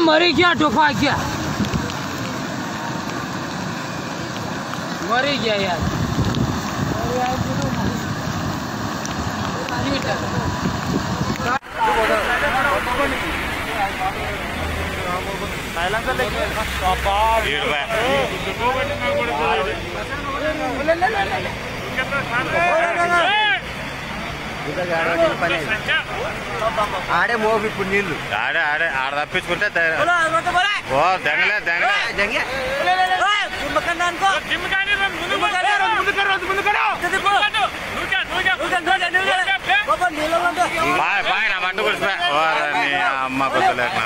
मरी क्या टोफा क्या मरी गया यार ఆడే మోగు ఇప్పుడు నీళ్ళు ఆడే ఆడే ఆడ తప్పించుకుంటే నా మంట కురిసిపోయి అమ్మ కొత్తలేక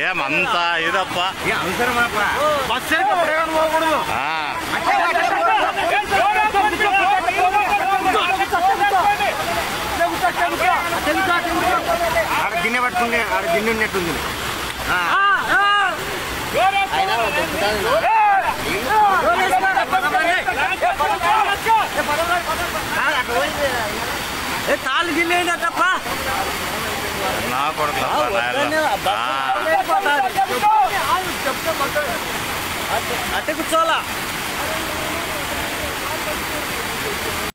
ఏమంతా ఇదప్ప ఆడ గిన్నె పట్టుకుంటే ఆడ గిన్నె ఉన్నట్టుంది కాలు గిన్నె తప్ప నా కొడుకు అట్టే కూర్చోవాలా